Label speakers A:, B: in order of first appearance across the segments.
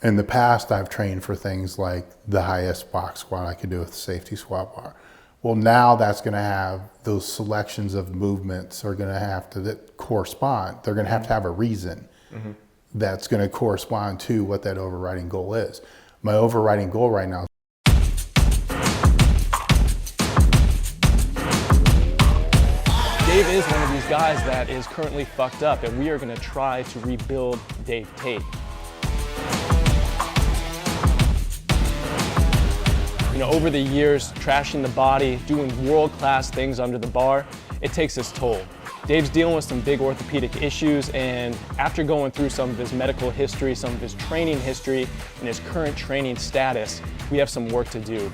A: in the past, I've trained for things like the highest box squat I could do with the safety squat bar. Well, now that's going to have those selections of movements are going to have to that correspond. They're going to have a reason that's going to correspond to what that overriding goal is. My overriding goal right now.
B: Dave is one of these guys that is currently fucked up, and we are going to try to rebuild Dave Tate. You know, over the years, trashing the body, doing world-class things under the bar, it takes its toll. Dave's dealing with some big orthopedic issues, and after going through some of his medical history, some of his training history, and his current training status, we have some work to do.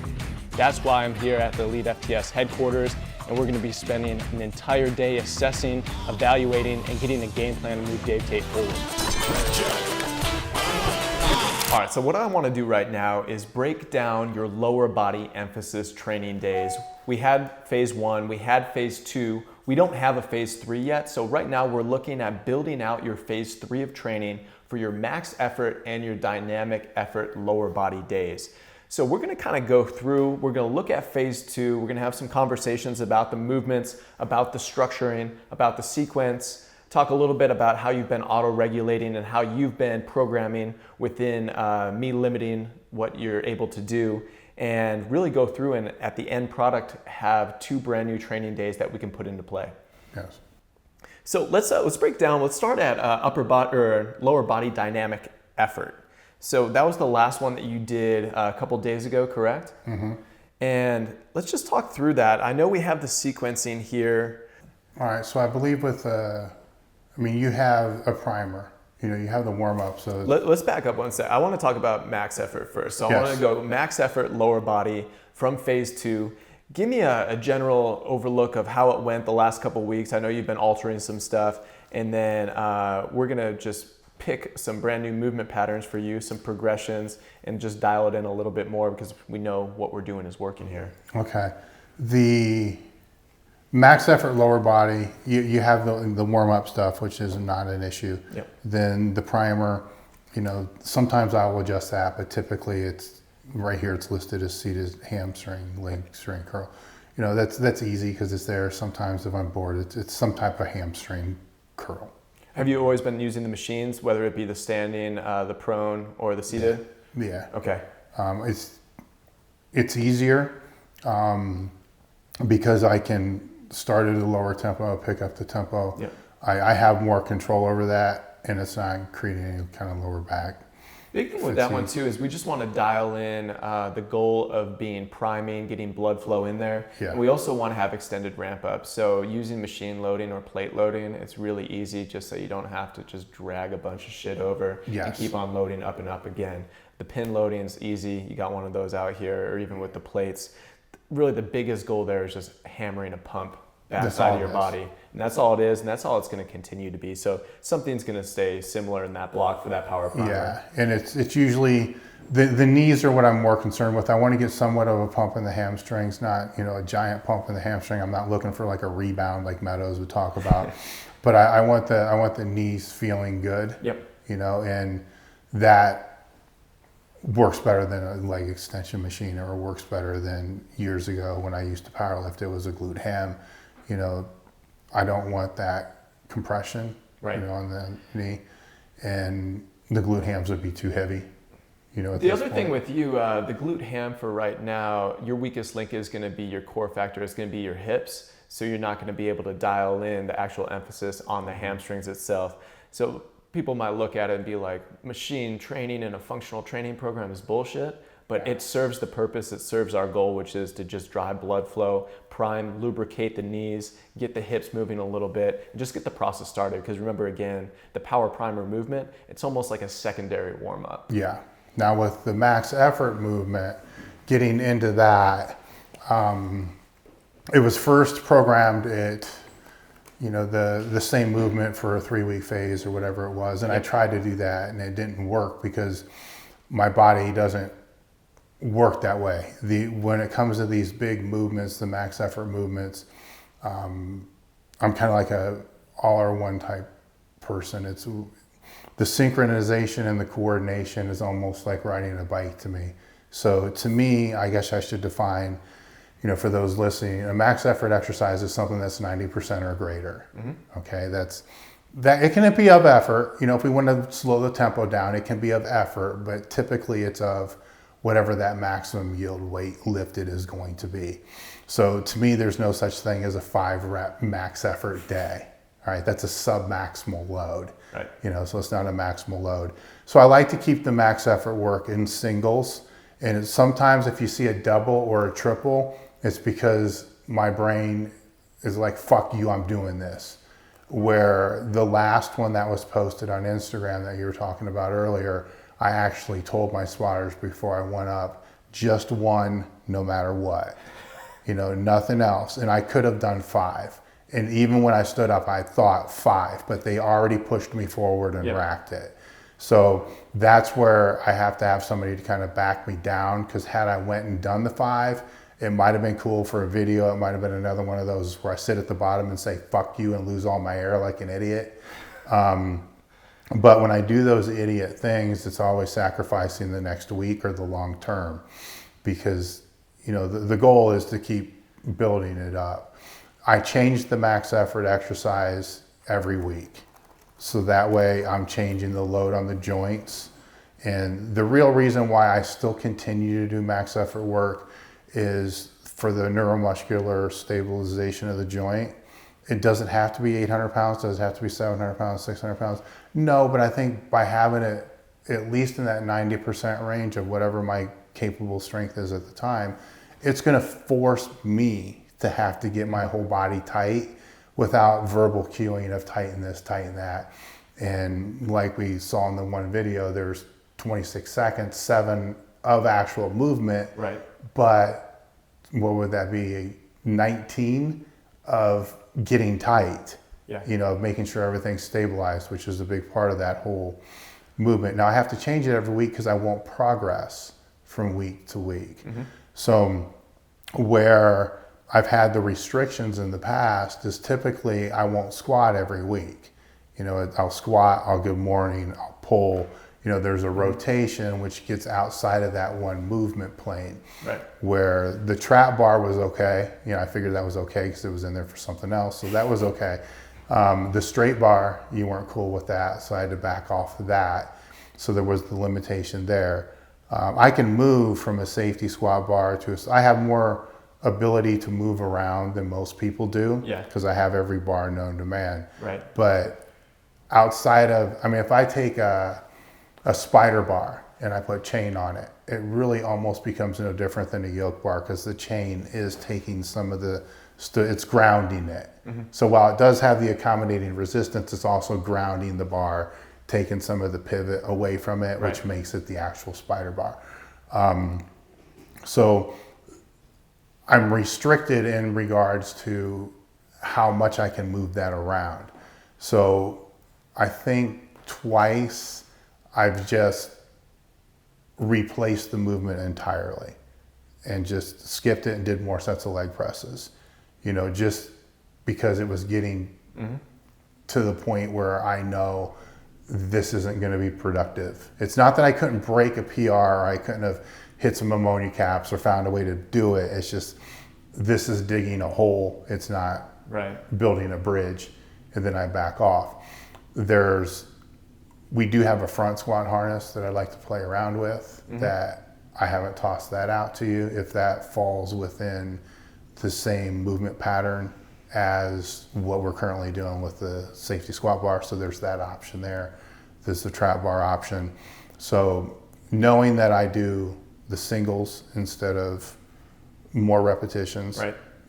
B: That's why I'm here at the elitefts headquarters, and we're going to be spending an entire day assessing, evaluating, and getting a game plan to move Dave Tate forward.
C: All right, so what I want to do right now is break down your lower body emphasis training days. We had phase 1, we had phase 2, we don't have a phase 3 yet, so right now we're looking at building out your phase 3 of training for your max effort and your dynamic effort lower body days. So we're going to kind of go through, we're going to look at phase 2, we're going to have some conversations about the movements, about the structuring, about the sequence, talk a little bit about how you've been auto-regulating and how you've been programming within me limiting what you're able to do, and really go through and at the end product have 2 brand new training days that we can put into play.
A: Yes.
C: So let's break down. Let's start at upper body or lower body dynamic effort. So that was the last one that you did a couple days ago, correct? Mm-hmm. And let's just talk through that. I know we have the sequencing here.
A: All right, so I believe with you have a primer. You know, you have the warm-up. So
C: let's back up one sec. I want to talk about max effort first. So I want to go max effort lower body from phase 2. Give me a general overlook of how it went the last couple weeks. I know you've been altering some stuff, and then we're gonna just pick some brand new movement patterns for you, some progressions, and just dial it in a little bit more because we know what we're doing is working here.
A: Okay. The max effort lower body, you have the warm-up stuff, which is not an issue.
C: Yep. Then
A: the primer, you know, sometimes I will adjust that, but typically it's right here, it's listed as seated hamstring, leg string curl. You know, that's easy because it's there. Sometimes if I'm bored, it's some type of hamstring curl.
C: Have you always been using the machines, whether it be the standing, the prone, or the seated?
A: Yeah.
C: Okay.
A: It's easier because I can start at a lower tempo, pick up the tempo.
C: Yep.
A: I have more control over that, and it's not creating any kind of lower back.
C: Big thing with that one too is we just want to dial in the goal of being priming, getting blood flow in there.
A: Yeah.
C: And we also want to have extended ramp up. So using machine loading or plate loading, it's really easy just so you don't have to just drag a bunch of shit over and keep on loading up and up again. The pin loading is easy. You got one of those out here, or even with the plates. Really the biggest goal there is just hammering a pump back side of your body. And that's all it is, and that's all it's going to continue to be. So something's going to stay similar in that block for that power primer.
A: Yeah, and it's usually, the knees are what I'm more concerned with. I want to get somewhat of a pump in the hamstrings, not, you know, a giant pump in the hamstring. I'm not looking for like a rebound like Meadows would talk about. But I want the knees feeling good.
C: Yep.
A: You know, and that works better than a leg extension machine, or works better than years ago when I used to powerlift. It was a glute ham. You know, I don't want that compression, you know, on the knee, and the glute hams would be too heavy. You know,
C: the other thing with you, the glute ham for right now, your weakest link is going to be your core factor. It's going to be your hips, so you're not going to be able to dial in the actual emphasis on the hamstrings itself. So people might look at it and be like, machine training in a functional training program is bullshit. But it serves the purpose, it serves our goal, which is to just drive blood flow, prime, lubricate the knees, get the hips moving a little bit, and just get the process started. Because remember, again, the power primer movement, it's almost like a secondary warm-up.
A: Yeah. Now with the max effort movement, getting into that, it was first programmed at, you know, the same movement for a 3-week phase or whatever it was. And I tried to do that, and it didn't work because my body doesn't work that way. When it comes to these big movements, the max effort movements, I'm kind of like a all or one type person. It's the synchronization and the coordination is almost like riding a bike to me. So to me, I guess I should define, for those listening, a max effort exercise is something that's 90% or greater. Okay, that it can be of effort. If we want to slow the tempo down, it can be of effort, but typically it's of whatever that maximum yield weight lifted is going to be. So to me, there's no such thing as a 5-rep max effort day. All right, that's a sub-maximal load.
C: Right.
A: So it's not a maximal load. So I like to keep the max effort work in singles. And sometimes if you see a double or a triple, it's because my brain is like, fuck you, I'm doing this. Where the last one that was posted on Instagram that you were talking about earlier, I actually told my spotters before I went up, just one, no matter what, nothing else. And I could have done 5. And even when I stood up, I thought 5, but they already pushed me forward and racked it. So that's where I have to have somebody to kind of back me down, because had I went and done the 5, it might have been cool for a video. It might have been another one of those where I sit at the bottom and say, fuck you, and lose all my air like an idiot. But when I do those idiot things, it's always sacrificing the next week or the long term, because, the goal is to keep building it up. I change the max effort exercise every week. So that way I'm changing the load on the joints. And the real reason why I still continue to do max effort work is for the neuromuscular stabilization of the joint. It doesn't have to be 800 pounds. Does it have to be 700 pounds, 600 pounds? No, but I think by having it at least in that 90% range of whatever my capable strength is at the time, it's going to force me to have to get my whole body tight without verbal cueing of tighten this, tighten that. And like we saw in the one video, there's 26 seconds, 7 of actual movement.
C: Right.
A: But what would that be? 19 of getting tight.
C: Yeah.
A: Making sure everything's stabilized, which is a big part of that whole movement. Now I have to change it every week because I won't progress from week to week. So where I've had the restrictions in the past is typically I won't squat every week. I'll squat, I'll good morning, I'll pull. There's a rotation which gets outside of that one movement plane.
C: Right.
A: Where the trap bar was okay. I figured that was okay because it was in there for something else. So that was okay. The straight bar, you weren't cool with that. So I had to back off of that. So there was the limitation there. I can move from a safety squat bar to I have more ability to move around than most people do.
C: Yeah.
A: Because I have every bar known to man.
C: Right.
A: But outside of, if I take a spider bar and I put chain on it, it really almost becomes no different than a yoke bar, because the chain is taking some of it's grounding it. So while it does have the accommodating resistance, it's also grounding the bar, taking some of the pivot away from it, which makes it the actual spider bar. So I'm restricted in regards to how much I can move that around. So I think twice I've just replaced the movement entirely and just skipped it and did more sets of leg presses, just because it was getting to the point where I know this isn't going to be productive. It's not that I couldn't break a PR or I couldn't have hit some ammonia caps or found a way to do it. It's just, this is digging a hole. It's not building a bridge. And then I back off. We do have a front squat harness that I like to play around with, that I haven't tossed that out to you. If that falls within the same movement pattern as what we're currently doing with the safety squat bar. So there's that option there. There's the trap bar option. So knowing that I do the singles instead of more repetitions,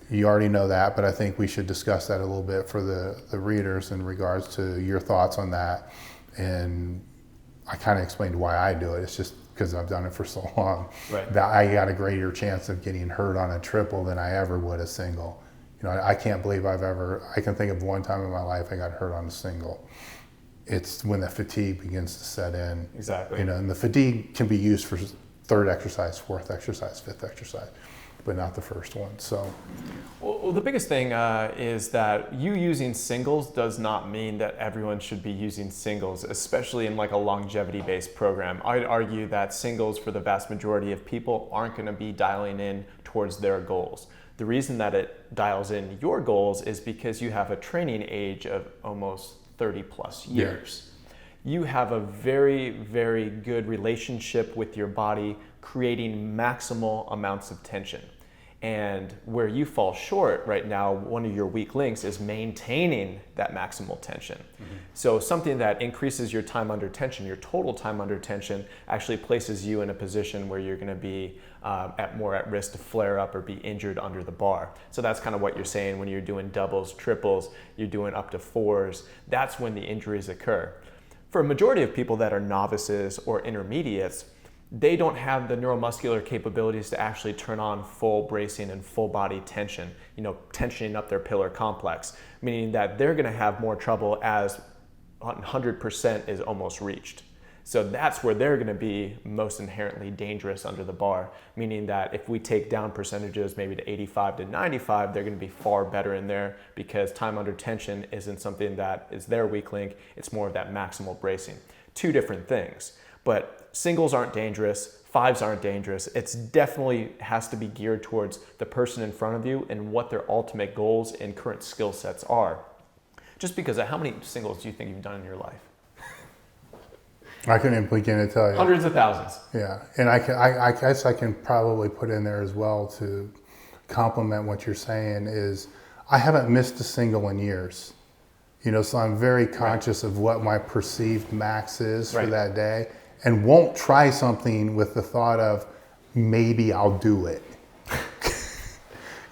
A: you already know that, but I think we should discuss that a little bit for the readers in regards to your thoughts on that. And I kind of explained why I do it. It's just because I've done it for so long that I got a greater chance of getting hurt on a triple than I ever would a single. I can't believe I can think of one time in my life I got hurt on a single. It's when the fatigue begins to set in.
C: Exactly.
A: And the fatigue can be used for third exercise, fourth exercise, fifth exercise. but not the first one. So,
C: well, the biggest thing is that you using singles does not mean that everyone should be using singles, especially in like a longevity-based program. I'd argue that singles for the vast majority of people aren't going to be dialing in towards their goals. The reason that it dials in your goals is because you have a training age of almost 30 plus years. You have a very, very good relationship with your body, creating maximal amounts of tension. And where you fall short right now, one of your weak links is maintaining that maximal tension. So something that increases your time under tension, your total time under tension, actually places you in a position where you're gonna be more at risk to flare up or be injured under the bar. So that's kind of what you're saying when you're doing doubles, triples, you're doing up to fours, that's when the injuries occur. For a majority of people that are novices or intermediates, they don't have the neuromuscular capabilities to actually turn on full bracing and full body tension, tensioning up their pillar complex, meaning that they're gonna have more trouble as 100% is almost reached. So that's where they're gonna be most inherently dangerous under the bar, meaning that if we take down percentages maybe to 85 to 95, they're gonna be far better in there because time under tension isn't something that is their weak link, it's more of that maximal bracing. Two different things, but singles aren't dangerous, fives aren't dangerous. It's definitely has to be geared towards the person in front of you and what their ultimate goals and current skill sets are. Just because of how many singles do you think you've done in your life?
A: I couldn't begin to tell you.
C: Hundreds of thousands.
A: Yeah, and I guess I can probably put in there as well to complement what you're saying is I haven't missed a single in years. So I'm very conscious of what my perceived max is for that day and won't try something with the thought of maybe I'll do it.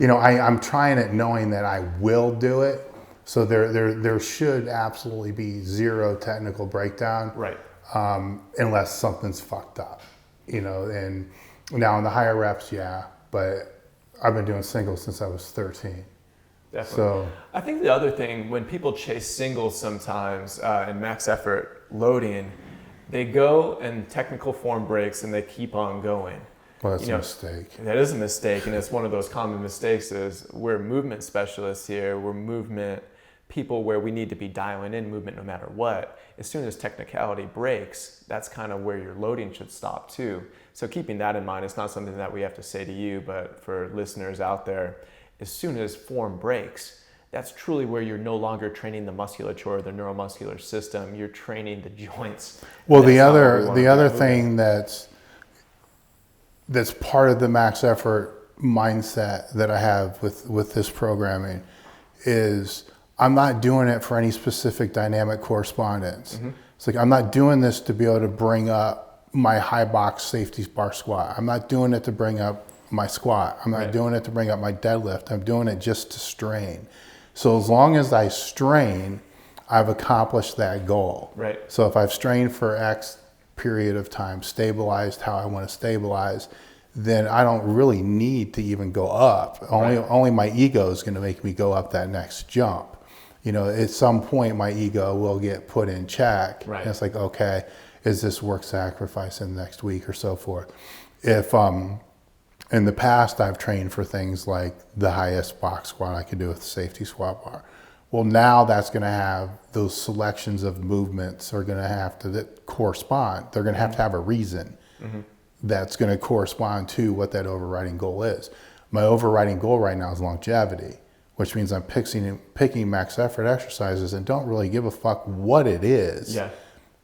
A: I'm trying it knowing that I will do it. So there should absolutely be zero technical breakdown.
C: Right.
A: Unless something's fucked up, and now in the higher reps, but I've been doing singles since I was 13.
C: Definitely.
A: So
C: I think the other thing, when people chase singles sometimes and max effort loading, they go and technical form breaks and they keep on going.
A: Well, that's a mistake.
C: That is a mistake, and it's one of those common mistakes is we're movement specialists here, we're movement people where we need to be dialing in movement no matter what. As soon as technicality breaks, that's kind of where your loading should stop too. So keeping that in mind, it's not something that we have to say to you, but for listeners out there, as soon as form breaks, that's truly where you're no longer training the musculature or the neuromuscular system, you're training the joints.
A: Well, the other thing that's part of the max effort mindset that I have with this programming is I'm not doing it for any specific dynamic correspondence. It's like I'm not doing this to be able to bring up my high box safety bar squat. I'm not doing it to bring up my squat. I'm not doing it to bring up my deadlift. I'm doing it just to strain. So as long as I strain, I've accomplished that goal.
C: Right.
A: So if I've strained for X period of time, stabilized how I want to stabilize, then I don't really need to even go up. Only my ego is going to make me go up that next jump. At some point my ego will get put in check.
C: Right.
A: And it's like, okay, is this work sacrifice in the next week or so forth? If in the past I've trained for things like the highest box squat I could do with the safety squat bar. Well, now that's going to have those selections of movements are going to have to correspond. They're going to have a reason that's going to correspond to what that overriding goal is. My overriding goal right now is longevity, which means I'm picking max effort exercises and don't really give a fuck what it is.
C: Yeah.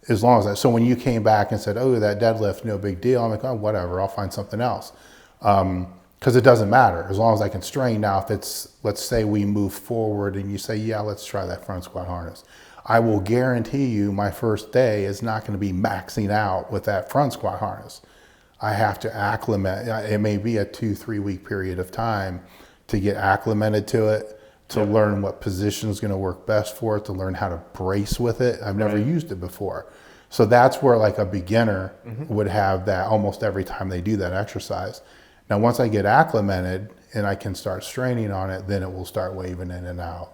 A: As long as that. So when you came back and said, oh, that deadlift, no big deal. I'm like, oh, whatever, I'll find something else. Because it doesn't matter as long as I can strain. Now, if it's, let's say we move forward and you say, yeah, let's try that front squat harness. I will guarantee you my first day is not going to be maxing out with that front squat harness. I have to acclimate. It may be a 2-3 week period of time to get acclimated to it, to learn what position is going to work best for it, to learn how to brace with it. I've never used it before. So that's where like a beginner would have that almost every time they do that exercise. Now, once I get acclimated and I can start straining on it, then it will start waving in and out,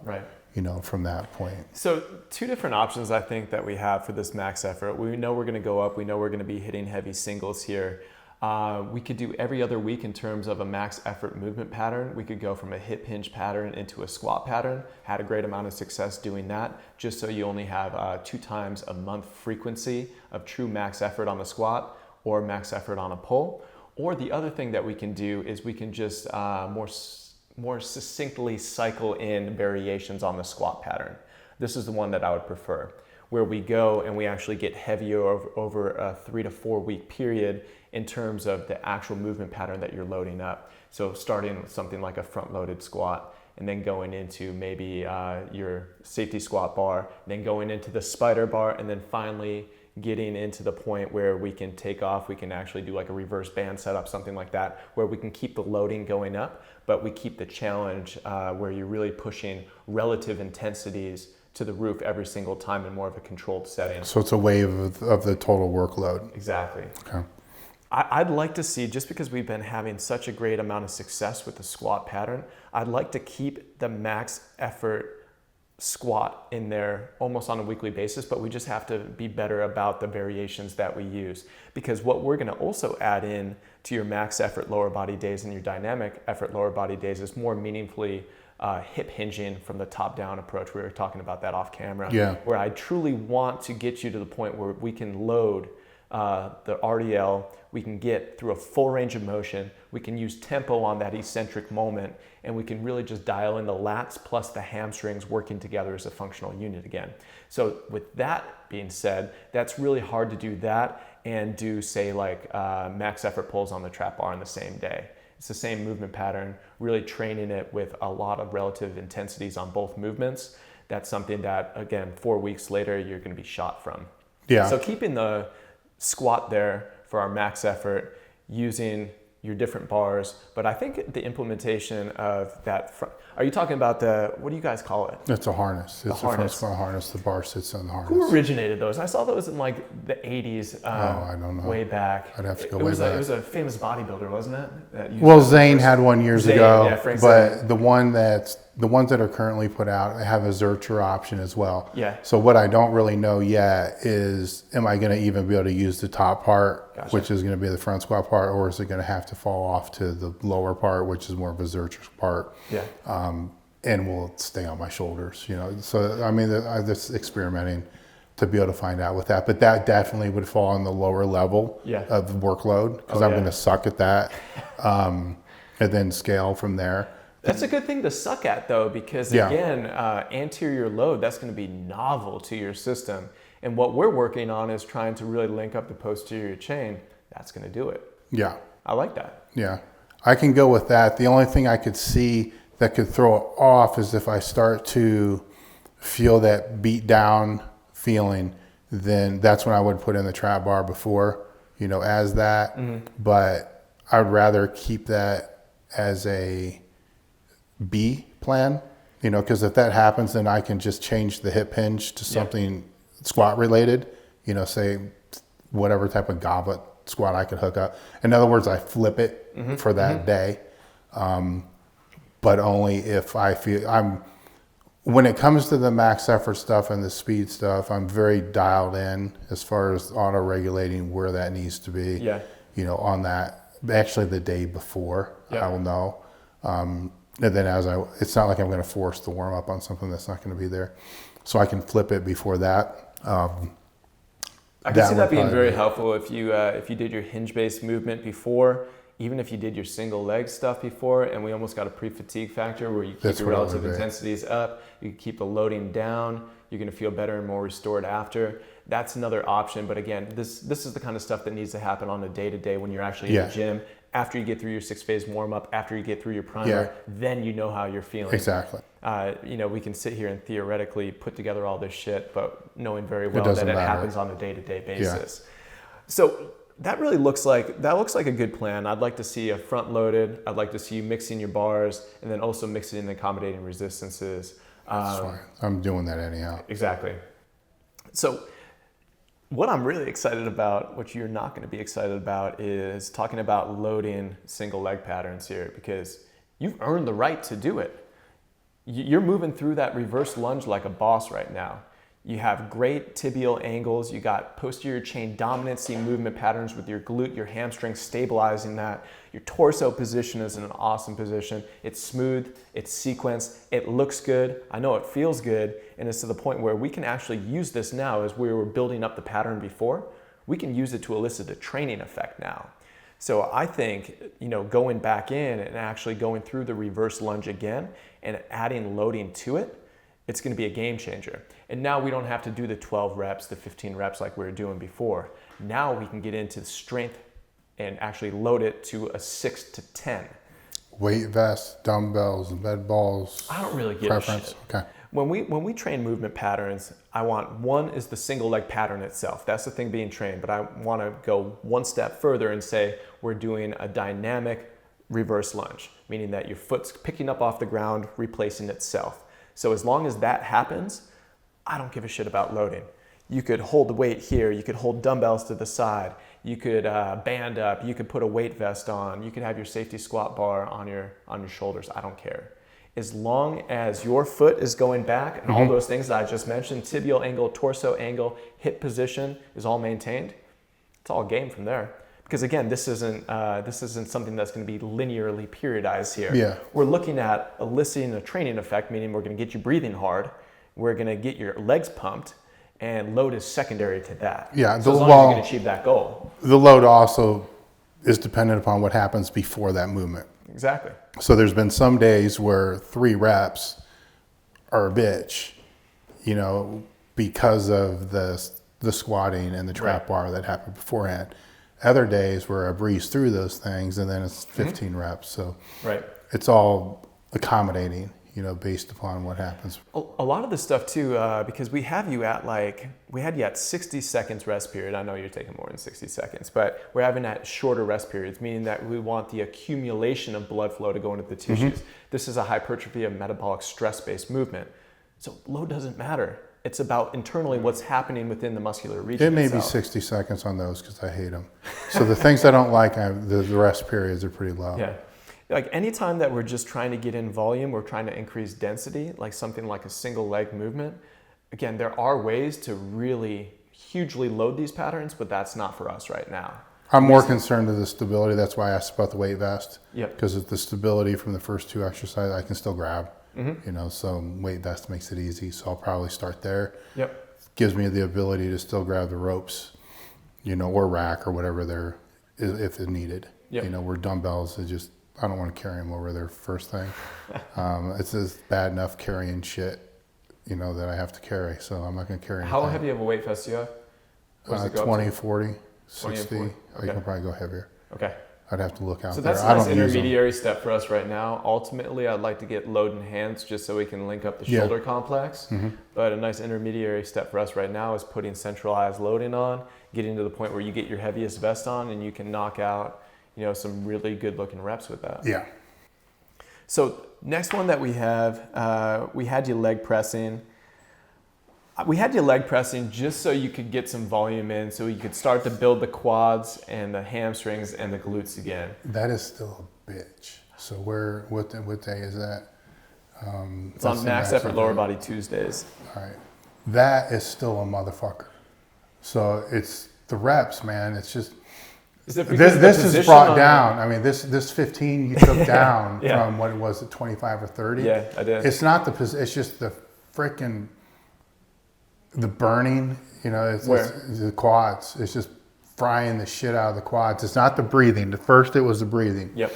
A: from that point.
C: So two different options I think that we have for this max effort. We know we're going to go up. We know we're going to be hitting heavy singles here. We could do every other week in terms of a max effort movement pattern. We could go from a hip hinge pattern into a squat pattern. Had a great amount of success doing that, just so you only have 2 times a month frequency of true max effort on the squat or max effort on a pull. Or the other thing that we can do is we can just more succinctly cycle in variations on the squat pattern. This is the one that I would prefer, where we go and we actually get heavier over a 3 to 4 week period in terms of the actual movement pattern that you're loading up. So starting with something like a front loaded squat, and then going into maybe your safety squat bar, then going into the spider bar, and then finally getting into the point where we can take off, we can actually do like a reverse band setup, something like that, where we can keep the loading going up, but we keep the challenge where you're really pushing relative intensities to the roof every single time in more of a controlled setting.
A: So it's a wave of the total workload.
C: Exactly.
A: Okay.
C: I'd like to see, just because we've been having such a great amount of success with the squat pattern, I'd like to keep the max effort squat in there almost on a weekly basis, but we just have to be better about the variations that we use. Because what we're gonna also add in to your max effort lower body days and your dynamic effort lower body days is more meaningfully hip hinging from the top down approach. We were talking about that off camera, where I truly want to get you to the point where we can load the RDL, we can get through a full range of motion, we can use tempo on that eccentric moment, and we can really just dial in the lats plus the hamstrings working together as a functional unit again. So with that being said, that's really hard to do that and do, say, like max effort pulls on the trap bar on the same day. It's the same movement pattern, really training it with a lot of relative intensities on both movements. That's something that, again, 4 weeks later, you're gonna be shot from.
A: Yeah.
C: So keeping the squat there for our max effort, using your different bars, but I think the implementation of that front, are you talking about what do you guys call it?
A: It's a harness. It's a front
C: harness.
A: squat harness. The bar sits on the harness.
C: Who originated those? I saw those in like the 80s,
A: I don't know.
C: way back.
A: I'd have to go
C: It
A: way
C: was
A: back.
C: It was a famous bodybuilder, wasn't it? That used
A: Well,
C: that
A: Zane
C: first.
A: had one years
C: Zane,
A: ago,
C: yeah, Frank
A: but
C: Zane.
A: the ones that are currently put out have a Zercher option as well.
C: Yeah.
A: So what I don't really know yet is, am I going to even be able to use the top part,
C: Gotcha.
A: which is going to be the front squat part, or is it going to have to fall off to the lower part, which is more of a Zercher part?
C: Yeah.
A: And will stay on my shoulders, you know? So, I mean, I'm just experimenting to be able to find out with that, but that definitely would fall on the lower level of workload, because I'm going to suck at that, and then scale from there.
C: That's a good thing to suck at, though, because again, anterior load, that's going to be novel to your system. And what we're working on is trying to really link up the posterior chain. That's going to do it.
A: Yeah.
C: I like that.
A: Yeah. I can go with that. The only thing I could see that could throw it off is if I start to feel that beat down feeling, then that's when I would put in the trap bar before, you know, as that. Mm-hmm. But I'd rather keep that as a B plan, you know, because if that happens, then I can just change the hip hinge to something squat related, you know, say whatever type of goblet squat I could hook up. In other words, I flip it for that day. But only if I feel when it comes to the max effort stuff and the speed stuff, I'm very dialed in as far as auto regulating where that needs to be, you know, on that, actually the day before I will know. And then it's not like I'm going to force the warm up on something that's not going to be there. So I can flip it before that.
C: I can see that being very helpful if you did your hinge based movement before, even if you did your single leg stuff before, and we almost got a pre-fatigue factor where you keep your relative intensities up, you keep the loading down, you're going to feel better and more restored after. That's another option. But again, this is the kind of stuff that needs to happen on a day-to-day when you're actually in the gym. After you get through your 6-phase warm-up, after you get through your primer, then you know how you're feeling.
A: Exactly.
C: You know, we can sit here and theoretically put together all this shit, but knowing very well that it happens on a day-to-day basis. So that really looks like a good plan. I'd like to see a front-loaded. I'd like to see you mixing your bars and then also mixing in the accommodating resistances.
A: That's fine. I'm doing that anyhow.
C: Exactly. So what I'm really excited about, what you're not going to be excited about, is talking about loading single leg patterns here, because you've earned the right to do it. You're moving through that reverse lunge like a boss right now. You have great tibial angles. You got posterior chain dominancy movement patterns with your glute, your hamstring stabilizing that. Your torso position is in an awesome position. It's smooth, it's sequenced, it looks good. I know it feels good, and it's to the point where we can actually use this now as we were building up the pattern before. We can use it to elicit a training effect now. So I think, going back in and actually going through the reverse lunge again and adding loading to it, it's going to be a game changer. And now we don't have to do the 12 reps, the 15 reps like we were doing before. Now we can get into strength and actually load it to a 6 to 10.
A: Weight vest, dumbbells, med balls.
C: I don't really give a shit.
A: Okay.
C: When we train movement patterns, I want one is the single leg pattern itself. That's the thing being trained, but I want to go one step further and say we're doing a dynamic reverse lunge, meaning that your foot's picking up off the ground, replacing itself. So as long as that happens, I don't give a shit about loading. You could hold the weight here, you could hold dumbbells to the side, you could band up, you could put a weight vest on, you could have your safety squat bar on your shoulders, I don't care. As long as your foot is going back and all those things that I just mentioned, tibial angle, torso angle, hip position is all maintained, it's all game from there. Because again, this isn't something that's going to be linearly periodized here.
A: Yeah.
C: We're looking at eliciting a training effect, meaning we're going to get you breathing hard, we're going to get your legs pumped, and load is secondary to that.
A: Yeah,
C: so as long as you can achieve that goal.
A: The load also is dependent upon what happens before that movement.
C: Exactly.
A: So there's been some days where 3 reps are a bitch, because of the squatting and the trap bar that happened beforehand. Other days where I breeze through those things and then it's 15 reps. So it's all accommodating, based upon what happens.
C: A lot of the stuff too, because we had you at 60 seconds rest period. I know you're taking more than 60 seconds, but we're having that shorter rest periods, meaning that we want the accumulation of blood flow to go into the tissues. This is a hypertrophy of metabolic stress-based movement. So load doesn't matter. It's about internally what's happening within the muscular region.
A: It may be 60 seconds on those because I hate them. So the things I don't like, the rest periods are pretty low.
C: Yeah. Like anytime that we're just trying to get in volume, we're trying to increase density, like something like a single leg movement. Again, there are ways to really hugely load these patterns, but that's not for us right now.
A: I'm more concerned with the stability. That's why I asked about the weight vest.
C: Yep.
A: Because of the stability from the first 2 exercises, I can still grab. So weight vest makes it easy. So I'll probably start there.
C: Yep.
A: Gives me the ability to still grab the ropes, or rack or whatever there is if it needed.
C: Yep.
A: Where dumbbells, I don't want to carry them over there first thing. It's just bad enough carrying shit, that I have to carry. So I'm not going to carry anything.
C: How heavy of a weight vest do you have?
A: 20, 40, 60.
C: 40.
A: Okay. You can probably go heavier.
C: Okay.
A: I'd have to look out
C: So
A: there.
C: that's
A: I
C: a nice
A: don't use them.
C: intermediary step for us right now. Ultimately, I'd like to get load in hands just so we can link up the shoulder complex. But a nice intermediary step for us right now is putting centralized loading on, getting to the point where you get your heaviest vest on and you can knock out, some really good looking reps with that.
A: Yeah.
C: So next one that we have, we had you leg pressing. We had you leg pressing just so you could get some volume in, so you could start to build the quads and the hamstrings and the glutes again.
A: That is still a bitch. So what day is that?
C: It's on max effort lower body Tuesdays.
A: All right. That is still a motherfucker. So it's the reps, man. It's just,
C: Is it because
A: this is brought down. I mean, this 15 you took down from what was it, 25 or 30?
C: Yeah, I did.
A: It's not the position. It's just the freaking the burning. It's the quads. It's just frying the shit out of the quads. It's not the breathing. At first, it was the breathing.
C: Yep.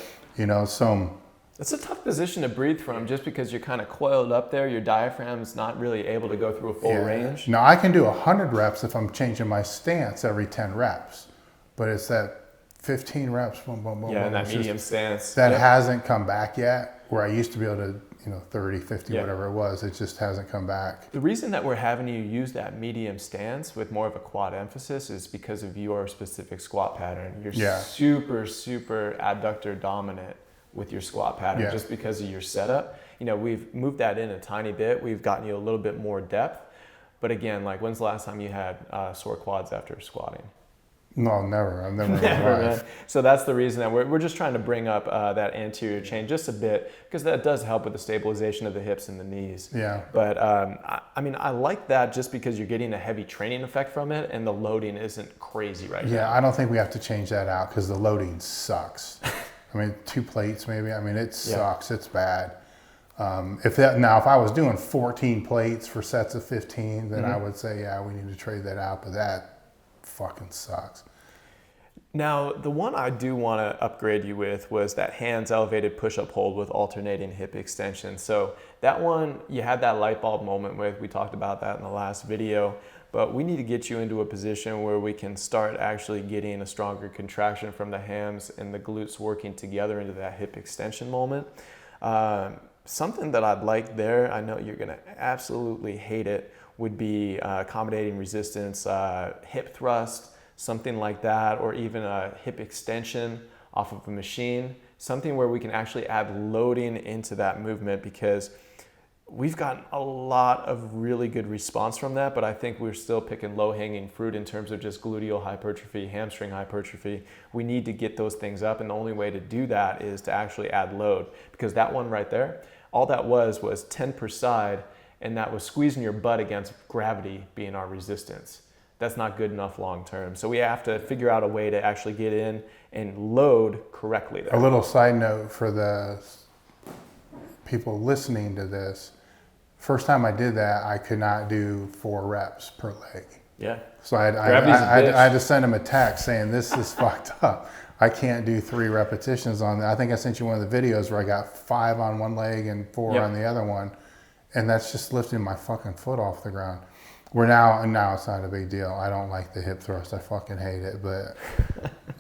A: So
C: it's a tough position to breathe from, just because you're kind of coiled up there. Your diaphragm's not really able to go through a full range.
A: Now I can do 100 reps if I'm changing my stance every 10 reps, but it's that 15 reps, boom, boom, boom.
C: Yeah,
A: boom.
C: and that medium stance.
A: That hasn't come back yet, where I used to be able to, 30, 50,
C: Yeah.
A: whatever it was. It just hasn't come back.
C: The reason that we're having you use that medium stance with more of a quad emphasis is because of your specific squat pattern. You're super, super adductor dominant with your squat pattern just because of your setup. We've moved that in a tiny bit. We've gotten you a little bit more depth. But again, like, when's the last time you had sore quads after squatting?
A: No, never. I've never.
C: Never, man. So that's the reason that we're just trying to bring up that anterior chain just a bit, because that does help with the stabilization of the hips and the knees.
A: Yeah.
C: But I mean, I like that just because you're getting a heavy training effect from it, and the loading isn't crazy now.
A: Yeah, I don't think we have to change that out because the loading sucks. I mean, 2 plates maybe. I mean, it sucks. It's bad. If I was doing 14 plates for sets of 15, then I would say, yeah, we need to trade that out. But that fucking sucks.
C: Now, the one I do want to upgrade you with was that hands elevated push-up hold with alternating hip extension. So that one, you had that light bulb moment with. We talked about that in the last video. But we need to get you into a position where we can start actually getting a stronger contraction from the hams and the glutes working together into that hip extension moment. Something that I'd like there, I know you're going to absolutely hate it, would be accommodating resistance, hip thrust, something like that, or even a hip extension off of a machine, something where we can actually add loading into that movement, because we've gotten a lot of really good response from that, but I think we're still picking low-hanging fruit in terms of just gluteal hypertrophy, hamstring hypertrophy. We need to get those things up, and the only way to do that is to actually add load, because that one right there, all that was 10 per side, and that was squeezing your butt against gravity being our resistance. That's not good enough long term. So we have to figure out a way to actually get in and load correctly there.
A: A little side note for the people listening to this. First time I did that, I could not do 4 reps per leg.
C: Yeah.
A: So I had to send him a text saying, this is fucked up. I can't do 3 repetitions on that. I think I sent you one of the videos where I got 5 on one leg and 4 on the other one. And that's just lifting my fucking foot off the ground. Now it's not a big deal. I don't like the hip thrust. I fucking hate it, but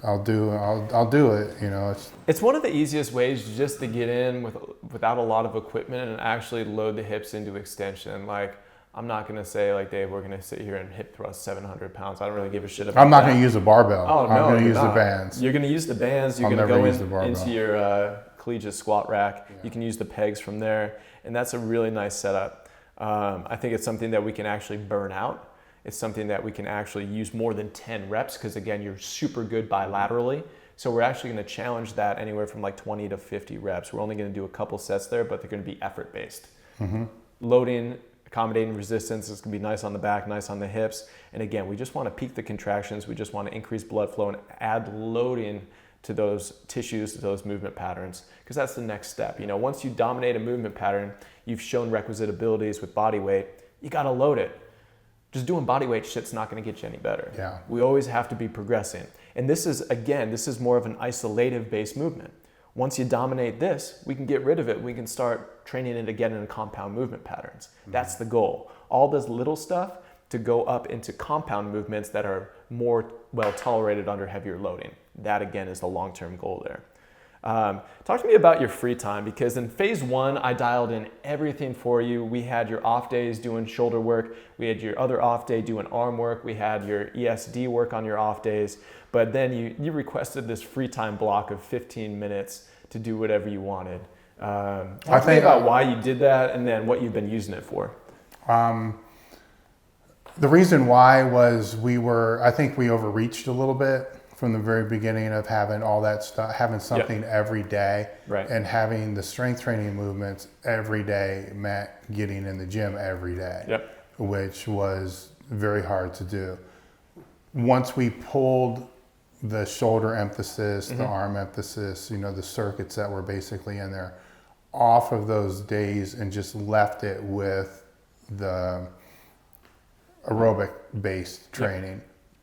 A: I'll do it. You know,
C: it's one of the easiest ways just to get in without a lot of equipment and actually load the hips into extension. Like, I'm not gonna say like, Dave, we're gonna sit here and hip thrust 700 pounds. I don't really give a shit about
A: I'm not
C: that.
A: gonna use a barbell.
C: Oh,
A: I'm
C: no,
A: gonna use
C: not.
A: the bands.
C: You're gonna use the bands. You're gonna go into your collegiate squat rack. Yeah. You can use the pegs from there, and that's a really nice setup. I think it's something that we can actually burn out. It's something that we can actually use more than 10 reps, because again, you're super good bilaterally. So we're actually going to challenge that anywhere from like 20 to 50 reps. We're only going to do a couple sets there, but they're going to be effort based. Loading, accommodating resistance is going to be nice on the back, nice on the hips. And again, we just want to peak the contractions. We just want to increase blood flow and add loading to those tissues, to those movement patterns, because that's the next step. You know, once you dominate a movement pattern, you've shown requisite abilities with body weight, you got to load it. Just doing body weight shit's not going to get you any better.
A: Yeah.
C: We always have to be progressing. And this is more of an isolative based movement. Once you dominate this, we can get rid of it. We can start training it again in compound movement patterns. That's the goal. All this little stuff to go up into compound movements that are more well tolerated under heavier loading. That again is the long-term goal there. Talk to me about your free time, because in phase 1, I dialed in everything for you. We had your off days doing shoulder work. We had your other off day doing arm work. We had your ESD work on your off days. But then you requested this free time block of 15 minutes to do whatever you wanted. Talk to me about why you did that and then what you've been using it for.
A: The reason why was I think we overreached a little bit from the very beginning of having all that stuff, having something every day,
C: right,
A: and having the strength training movements every day meant getting in the gym every day, which was very hard to do. Once we pulled the shoulder emphasis, the arm emphasis, you know, the circuits that were basically in there off of those days and just left it with the aerobic based training,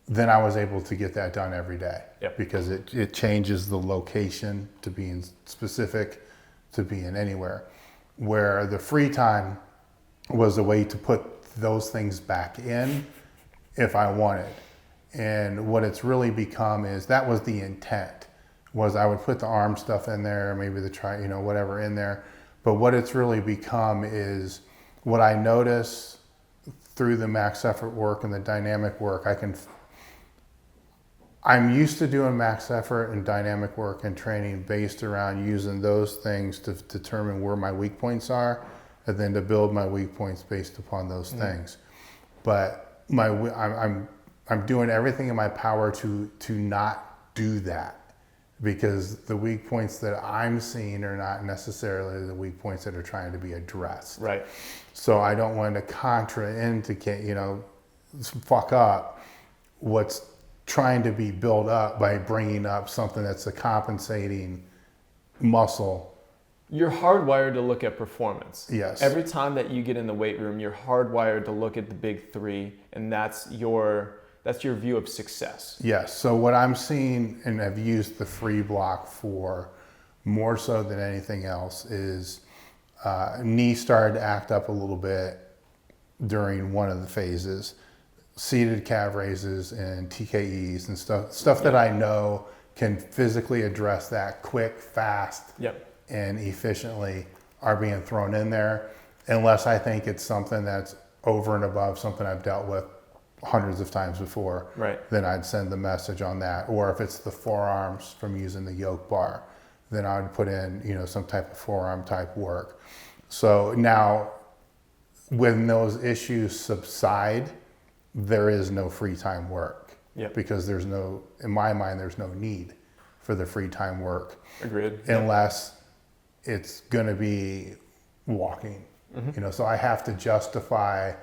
A: then I was able to get that done every day, because it changes the location to being specific to being anywhere, where the free time was a way to put those things back in if I wanted. And what it's really become is, that was the intent, was I would put the arm stuff in there, maybe the whatever in there. But what it's really become is, what I notice through the max effort work and the dynamic work, I'm used to doing max effort and dynamic work and training based around using those things to determine where my weak points are, and then to build my weak points based upon those things. But I'm I'm doing everything in my power to not do that, because the weak points that I'm seeing are not necessarily the weak points that are trying to be addressed.
C: Right.
A: So I don't want to contraindicate, fuck up what's trying to be built up by bringing up something that's a compensating muscle.
C: You're hardwired to look at performance.
A: Yes.
C: Every time that you get in the weight room, you're hardwired to look at the big three, and that's your view of success.
A: Yes. So what I'm seeing, and I've used the free block for more so than anything else, is knee started to act up a little bit during one of the phases. Seated calf raises and TKEs and stuff that I know can physically address that quick, fast, and efficiently are being thrown in there, unless I think it's something that's over and above something I've dealt with hundreds of times before.
C: Right.
A: Then I'd send the message on that. Or if it's the forearms from using the yoke bar, then I would put in, some type of forearm type work. So now when those issues subside, there is no free time work. Because in my mind, there's no need for the free time work.
C: Agreed.
A: Unless it's going to be walking. So I have to justify,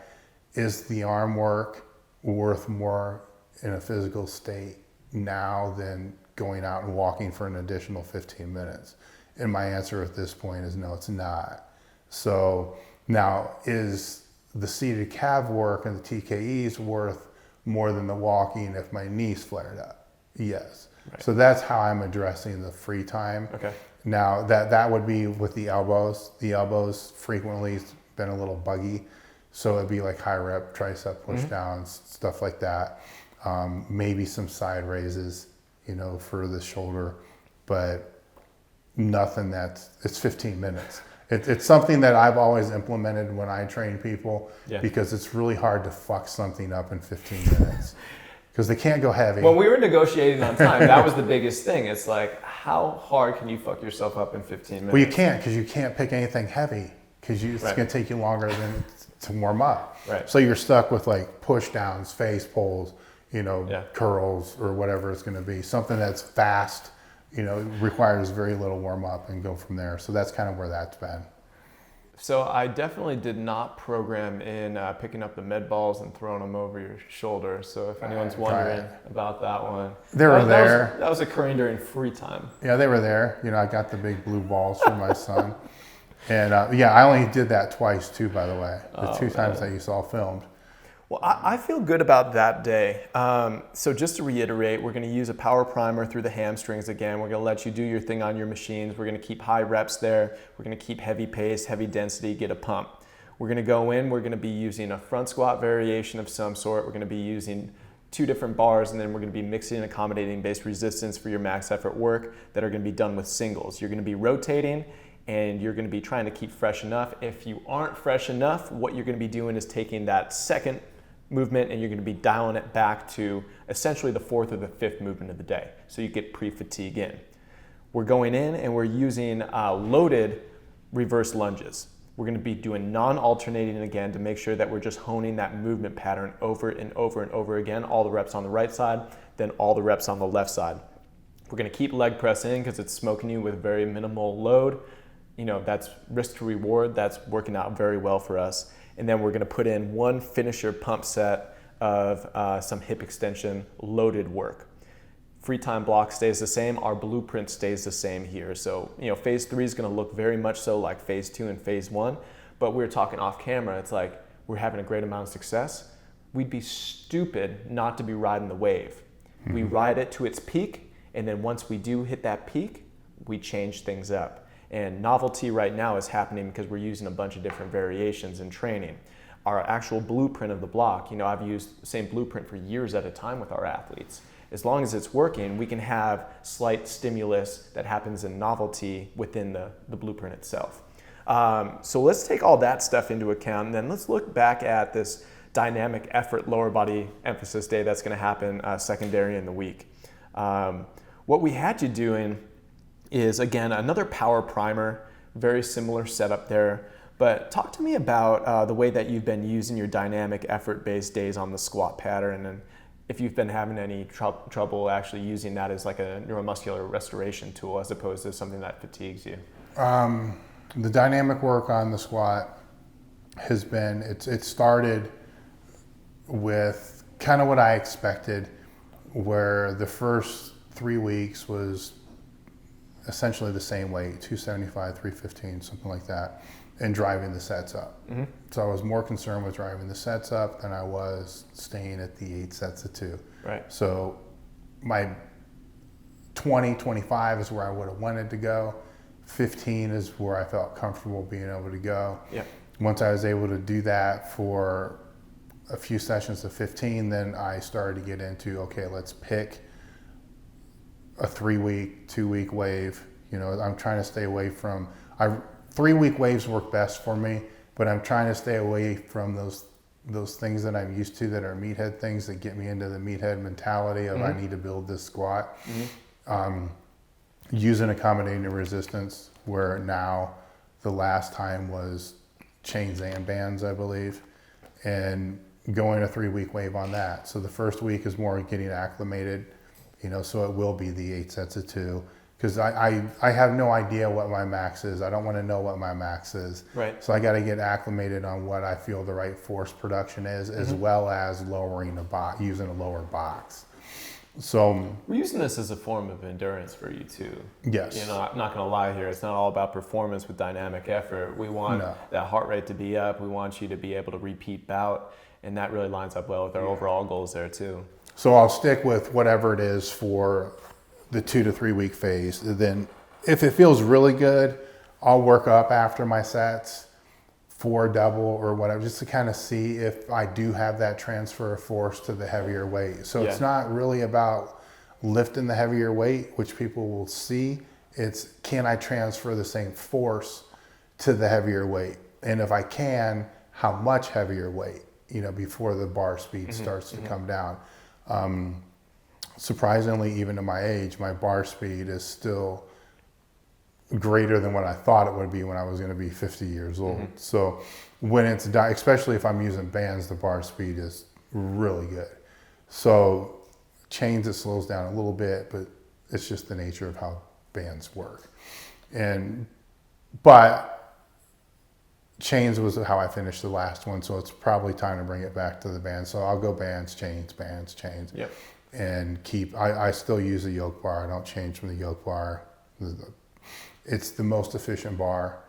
A: is the arm work worth more in a physical state now than going out and walking for an additional 15 minutes? And my answer at this point is no, it's not. So now, is the seated calf work and the TKEs worth more than the walking if my knees flared up? Yes. Right. So that's how I'm addressing the free time.
C: Okay.
A: Now that would be with the elbows. The elbows frequently been a little buggy, so it'd be like high rep tricep push downs, stuff like that. Maybe some side raises, for the shoulder, but nothing it's 15 minutes. It's something that I've always implemented when I train people, because it's really hard to fuck something up in 15 minutes. Because they can't go heavy.
C: When we were negotiating on time, that was the biggest thing. It's like, how hard can you fuck yourself up in 15 minutes?
A: Well, you can't, because you can't pick anything heavy, because it's going to take you longer than to warm up. Right. So you're stuck with like push downs, face pulls, curls, or whatever it's going to be. Something that's fast, requires very little warm up, and go from there. So that's kind of where that's been.
C: So I definitely did not program in picking up the med balls and throwing them over your shoulder. So if anyone's wondering about that one.
A: They were there.
C: That was occurring during free time.
A: Yeah, they were there. I got the big blue balls for my son. And I only did that twice too, by the way. The two times that you saw filmed.
C: Well, I feel good about that day. So just to reiterate, we're going to use a power primer through the hamstrings again. We're going to let you do your thing on your machines. We're going to keep high reps there. We're going to keep heavy pace, heavy density, get a pump. We're going to go in. We're going to be using a front squat variation of some sort. We're going to be using 2 different bars, and then we're going to be mixing and accommodating base resistance for your max effort work that are going to be done with singles. You're going to be rotating, and you're going to be trying to keep fresh enough. If you aren't fresh enough, what you're going to be doing is taking that second movement and you're going to be dialing it back to essentially the 4th or the 5th movement of the day. So you get pre-fatigue in. We're going in and we're using loaded reverse lunges. We're going to be doing non-alternating again to make sure that we're just honing that movement pattern over and over and over again. All the reps on the right side, then all the reps on the left side. We're going to keep leg press in because it's smoking you with very minimal load. That's risk to reward. That's working out very well for us. And then we're going to put in 1 finisher pump set of some hip extension loaded work. Free time block stays the same. Our blueprint stays the same here. So, phase 3 is going to look very much so like phase 2 and phase 1. But we were talking off camera. It's like we're having a great amount of success. We'd be stupid not to be riding the wave. Mm-hmm. We ride it to its peak. And then once we do hit that peak, we change things up. And novelty right now is happening because we're using a bunch of different variations in training. Our actual blueprint of the block, I've used the same blueprint for years at a time with our athletes. As long as it's working, we can have slight stimulus that happens in novelty within the blueprint itself. So let's take all that stuff into account, and then let's look back at this dynamic effort lower body emphasis day that's going to happen secondary in the week. What we had you doing is, again, another power primer, very similar setup there. But talk to me about the way that you've been using your dynamic effort-based days on the squat pattern. And if you've been having any trouble actually using that as like a neuromuscular restoration tool as opposed to something that fatigues you.
A: The dynamic work on the squat has been, it started with kind of what I expected, where the first 3 weeks was essentially the same weight, 275, 315, something like that, and driving the sets up. So I was more concerned with driving the sets up than I was staying at the 8 sets of 2.
C: Right.
A: So my 20, 25 is where I would have wanted to go. 15 is where I felt comfortable being able to go.
C: Yeah.
A: Once I was able to do that for a few sessions of 15, then I started to get into, okay, let's pick a 3-week, 2-week wave. You know, I'm trying to stay away from, 3-week waves work best for me, but I'm trying to stay away from those things that I'm used to that are meathead things that get me into the meathead mentality of I need to build this squat. Using accommodating resistance, where now the last time was chains and bands, I believe, and going a 3-week wave on that. So the first week is more getting acclimated, you know, so it will be the 8 sets of 2, because I have no idea what my max is. I don't want to know what my max is.
C: Right.
A: So I got to get acclimated on what I feel the right force production is, as well as lowering the box, using a lower box. So
C: we're using this as a form of endurance for you too.
A: Yes.
C: You know, I'm not going to lie here. It's not all about performance with dynamic effort. We want that heart rate to be up. We want you to be able to repeat bout. And that really lines up well with our overall goals there too.
A: So I'll stick with whatever it is for the 2 to 3 week phase. Then if it feels really good, I'll work up after my sets for double or whatever, just to kind of see if I do have that transfer of force to the heavier weight. So it's not really about lifting the heavier weight, which people will see. It's, can I transfer the same force to the heavier weight? And if I can, how much heavier weight, you know, before the bar speed starts to come down. Surprisingly, even at my age, my bar speed is still greater than what I thought it would be when I was going to be 50 years old. So when it's, especially if I'm using bands, the bar speed is really good. So chains, it slows down a little bit, but it's just the nature of how bands work. But chains was how I finished the last one, so it's probably time to bring it back to the bands. So I'll go bands, chains, chains.
C: Yep.
A: And keep, I still use a yoke bar. I don't change from the yoke bar. It's the most efficient bar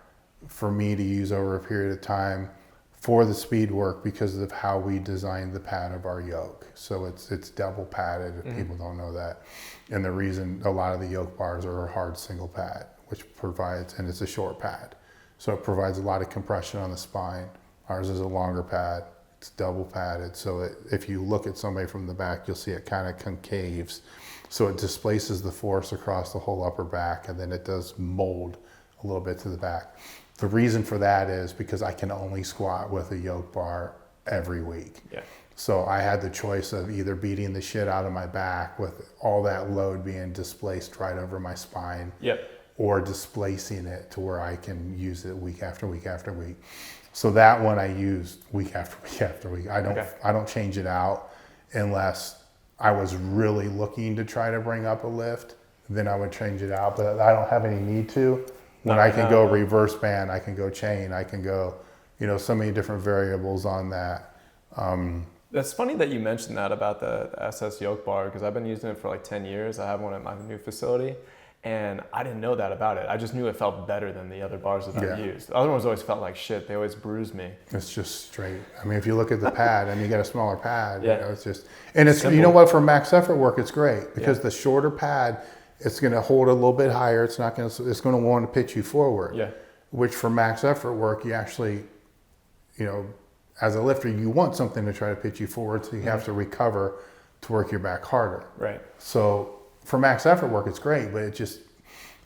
A: for me to use over a period of time for the speed work because of how we designed the pad of our yoke. So it's double padded, if people don't know that. And the reason a lot of the yoke bars are a hard single pad, which provides, and it's a short pad. So it provides a lot of compression on the spine. Ours is a longer pad. It's double padded. So if you look at somebody from the back, you'll see it kind of concaves. So it displaces the force across the whole upper back, and then it does mold a little bit to the back. The reason for that is because I can only squat with a yoke bar every week.
C: Yeah.
A: So I had the choice of either beating the shit out of my back with all that load being displaced right over my spine, or displacing it to where I can use it week after week after week. So that one I used week after week after week. I don't change it out unless I was really looking to try to bring up a lift, then I would change it out, but I don't have any need to. When I can go reverse band, I can go chain, I can go, you know, so many different variables on that.
C: That's funny that you mentioned that about the SS yoke bar, because I've been using it for like 10 years. I have one at my new facility, and I didn't know that about it. I just knew it felt better than the other bars that I've used. The other ones always felt like shit. They always bruised me.
A: It's just straight. I mean, if you look at the pad, and you get a smaller pad, you know, it's just, and it's,
C: simple.
A: you know what, for max effort work, it's great because the shorter pad, it's going to hold a little bit higher. It's not going to, it's going to want to pitch you forward.
C: Yeah.
A: Which for max effort work, you actually, you know, as a lifter, you want something to try to pitch you forward, so you have to recover to work your back harder.
C: Right.
A: So for max effort work, it's great, but it just,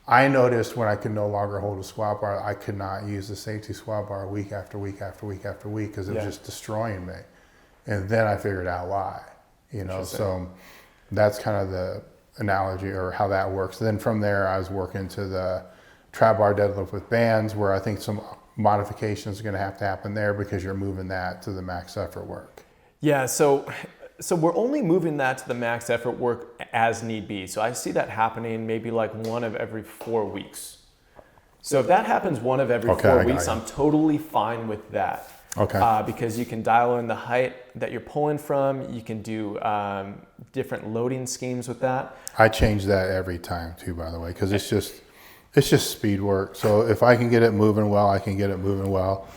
A: I noticed when I could no longer hold a squat bar, I could not use the safety squat bar week after week after week after week because it was just destroying me. And then I figured out why, you know, so that's kind of the analogy or how that works. Then from there, I was working to the trap bar deadlift with bands, where I think some modifications are going to happen there because you're moving that to the max effort work.
C: Yeah, so So we're only moving that to the max effort work as need be. So I see that happening maybe like 1 of every 4 weeks. So if that happens 1 of every 4 weeks, I'm totally fine with that.
A: Okay.
C: Because you can dial in the height that you're pulling from. You can do different loading schemes with that.
A: I change that every time too, by the way, because it's just speed work. So if I can get it moving well, I can get it moving well.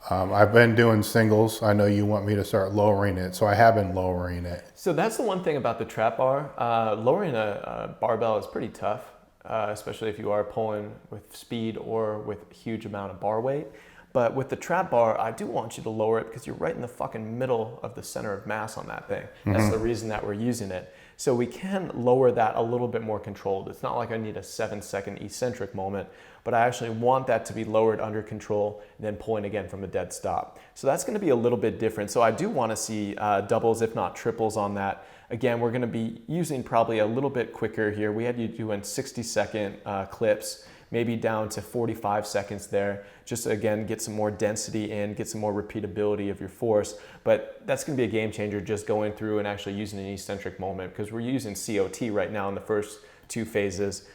A: I've been doing singles. I know you want me to start lowering it, so I have been lowering it.
C: So that's the one thing about the trap bar. Lowering a barbell is pretty tough, especially if you are pulling with speed or with a huge amount of bar weight. But with the trap bar, I do want you to lower it because you're right in the fucking middle of the center of mass on that thing. That's the reason that we're using it. So we can lower that a little bit more controlled. It's not like I need a 7-second eccentric moment, but I actually want that to be lowered under control and then pulling again from a dead stop. So that's gonna be a little bit different. So I do wanna see doubles, if not triples on that. Again, we're gonna be using probably a little bit quicker here. We had you doing 60-second clips, maybe down to 45 seconds there, just to, again, get some more density in, get some more repeatability of your force. But that's gonna be a game changer, just going through and actually using an eccentric moment, because we're using COT right now in the first 2 phases,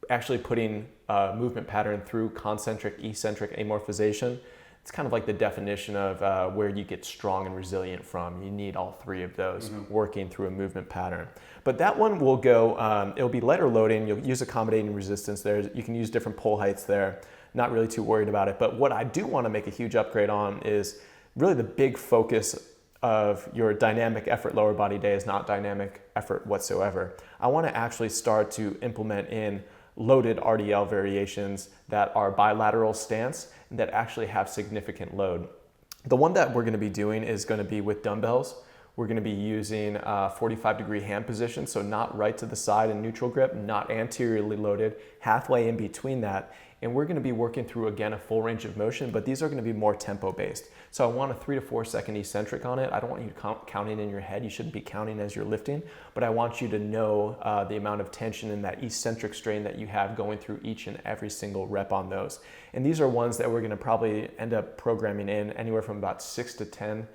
C: actually putting movement pattern through concentric, eccentric amorphization. It's kind of like the definition of where you get strong and resilient from. You need all 3 of those working through a movement pattern. But that one will go, it'll be lighter loading. You'll use accommodating resistance there. You can use different pull heights there. Not really too worried about it. But what I do want to make a huge upgrade on is really the big focus of your dynamic effort lower body day is not dynamic effort whatsoever. I want to actually start to implement in loaded RDL variations that are bilateral stance and that actually have significant load. The one that we're going to be doing is going to be with dumbbells. We're going to be using 45-degree hand position, so not right to the side in neutral grip, not anteriorly loaded, halfway in between that. And we're going to be working through, again, a full range of motion, but these are going to be more tempo-based. So I want a 3 to 4 second eccentric on it. I don't want you counting in your head. You shouldn't be counting as you're lifting, but I want you to know the amount of tension and that eccentric strain that you have going through each and every single rep on those. And these are ones that we're going to probably end up programming in anywhere from about 6 to 10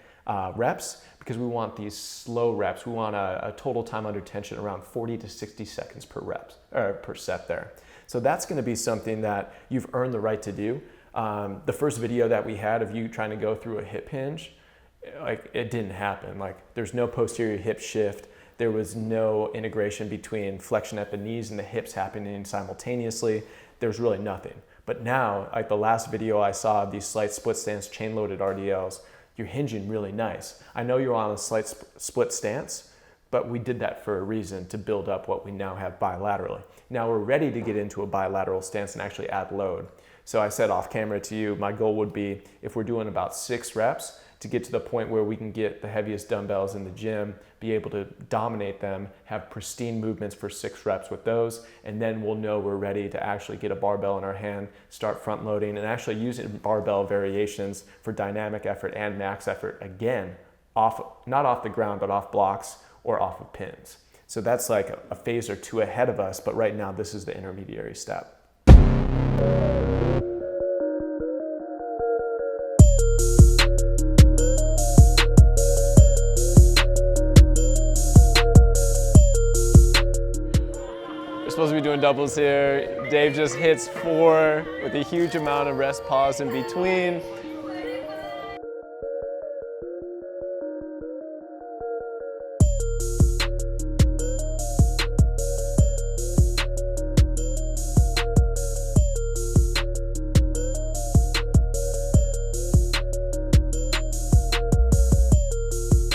C: reps, because we want these slow reps. We want a total time under tension around 40 to 60 seconds per set there. So that's going to be something that you've earned the right to do. The first video that we had of you trying to go through a hip hinge, like, it didn't happen. Like, there's no posterior hip shift. There was no integration between flexion at the knees and the hips happening simultaneously. There's really nothing. But now, like the last video I saw of these slight split stance chain loaded RDLs, you're hinging really nice. I know you're on a slight split stance, but we did that for a reason, to build up what we now have bilaterally. Now we're ready to get into a bilateral stance and actually add load. So I said off camera to you, my goal would be, if we're doing about 6 reps, to get to the point where we can get the heaviest dumbbells in the gym, be able to dominate them, have pristine movements for 6 reps with those, and then we'll know we're ready to actually get a barbell in our hand, start front loading, and actually using barbell variations for dynamic effort and max effort, again, not off the ground, but off blocks or off of pins. So that's like a phase or 2 ahead of us, but right now this is the intermediary step.
B: We're supposed to be doing doubles here. Dave just hits 4 with a huge amount of rest pause in between.